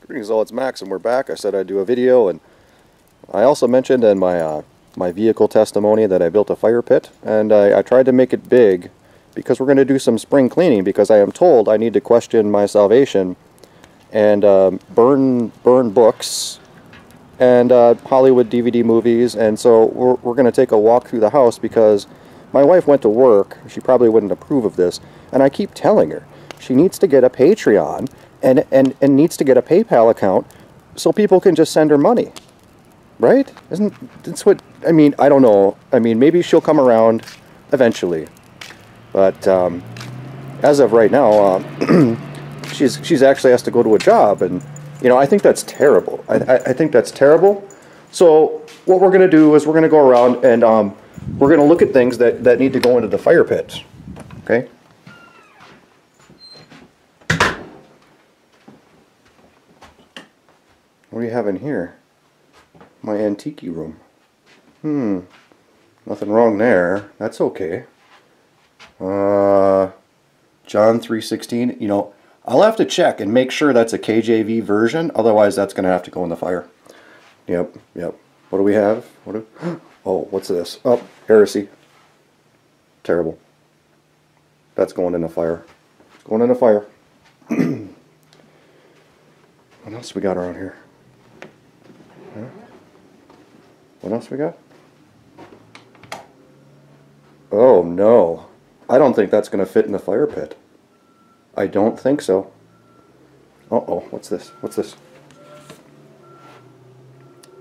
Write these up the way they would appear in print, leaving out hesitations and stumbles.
Greetings all, it's Max and we're back. I said I'd do a video, and I also mentioned in my my vehicle testimony that I built a fire pit, and I tried to make it big because we're going to do some spring cleaning, because I am told I need to question my salvation and burn books and Hollywood DVD movies. And so we're going to take a walk through the house because my wife went to work. She probably wouldn't approve of this, and I keep telling her she needs to get a Patreon and needs to get a PayPal account so people can just send her money, right? Isn't that's what I mean? I don't know. I mean, maybe she'll come around eventually, but as of right now, she's actually has to go to a job, and you know, I think that's terrible. I think that's terrible. So what we're going to do is we're going to go around and we're going to look at things that need to go into the fire pit. Okay. What do you have in here? My antique room. Nothing wrong there. That's okay. John 3:16. You know, I'll have to check and make sure that's a KJV version. Otherwise, that's going to have to go in the fire. Yep. What do we have? Oh, what's this? Oh, heresy. Terrible. That's going in the fire. It's going in the fire. What else we got around here? What else we got? Oh no, I don't think that's going to fit in the fire pit. I don't think so. Uh-oh, what's this? What's this?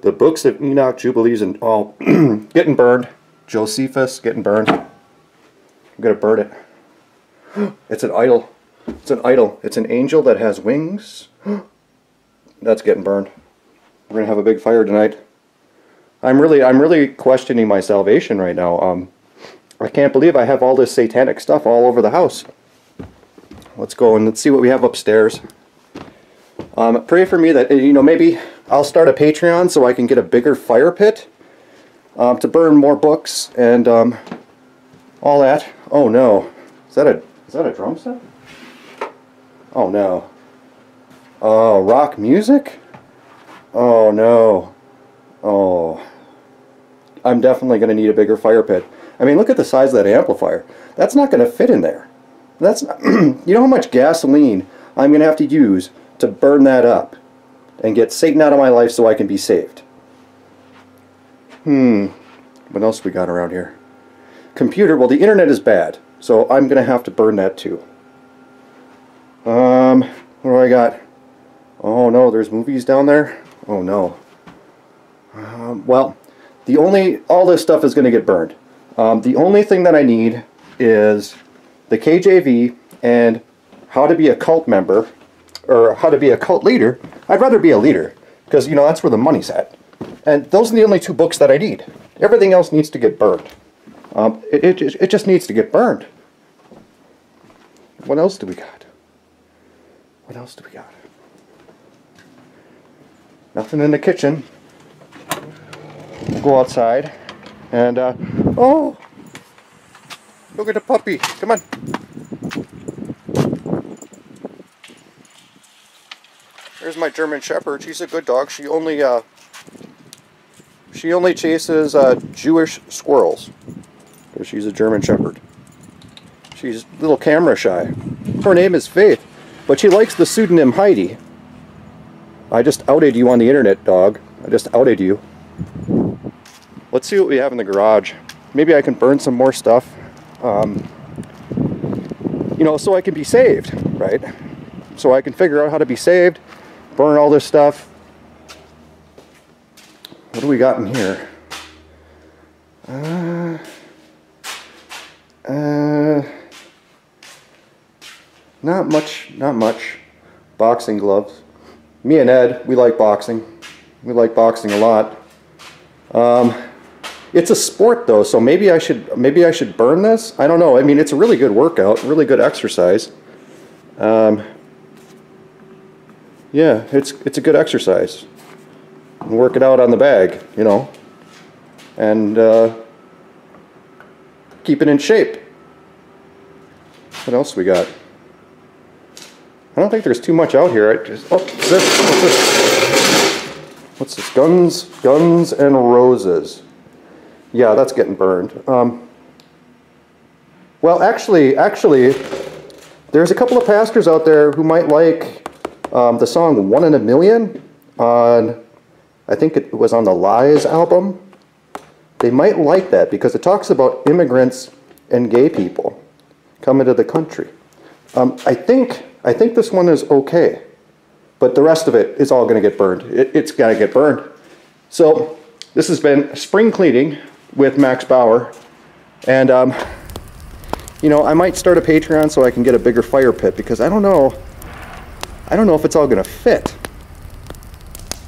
The books of Enoch, Jubilees, and all getting burned. Josephus getting burned. I'm going to burn it. It's an idol. It's an idol. It's an angel that has wings. That's getting burned. We're going to have a big fire tonight. I'm really questioning my salvation right now. I can't believe I have all this satanic stuff all over the house. Let's go and let's see what we have upstairs. Pray for me that, you know, maybe I'll start a Patreon so I can get a bigger fire pit to burn more books and all that. Oh no, is that a drum set? Oh no. Oh, rock music? Oh no. Oh, I'm definitely going to need a bigger fire pit. I mean, look at the size of that amplifier. That's not going to fit in there. That's not, you know how much gasoline I'm going to have to use to burn that up and get Satan out of my life so I can be saved. What else we got around here? Computer. Well, the internet is bad, so I'm going to have to burn that too. What do I got? Oh no, there's movies down there. Oh no. Well, all this stuff is going to get burned. The only thing that I need is the KJV and how to be a cult member, or how to be a cult leader. I'd rather be a leader, because, you know, that's where the money's at. And those are the only two books that I need. Everything else needs to get burned. It just needs to get burned. What else do we got? What else do we got? Nothing in the kitchen. We'll go outside and oh, look at the puppy. Come on. There's my German Shepherd. She's a good dog. She only chases Jewish squirrels. She's a German Shepherd. She's a little camera shy. Her name is Faith, but she likes the pseudonym Heidi. I just outed you on the internet, dog. I just outed you. Let's see what we have in the garage. Maybe I can burn some more stuff. You know, so I can be saved, right? So I can figure out how to be saved, burn all this stuff. What do we got in here? Not much. Boxing gloves. Me and Ed, we like boxing. We like boxing a lot. It's a sport though, so maybe I should burn this. I don't know. I mean, it's a really good workout, really good exercise. Yeah, it's a good exercise. And work it out on the bag, you know, and keep it in shape. What else we got? I don't think there's too much out here. Oh, what's this? What's this? Guns and Roses. Yeah, that's getting burned. Well, actually, there's a couple of pastors out there who might like the song "One in a Million" on, I think it was on the Lies album. They might like that because it talks about immigrants and gay people coming to the country. I think this one is okay, but the rest of it is all going to get burned. It's got to get burned. So this has been spring cleaning with Max Bauer, and you know, I might start a Patreon so I can get a bigger fire pit because I don't know if it's all going to fit.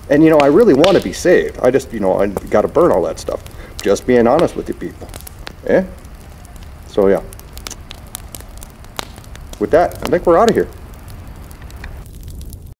And you know, I really want to be saved. I just, you know, I got to burn all that stuff. Just being honest with you people. Eh? So yeah. With that, I think we're out of here.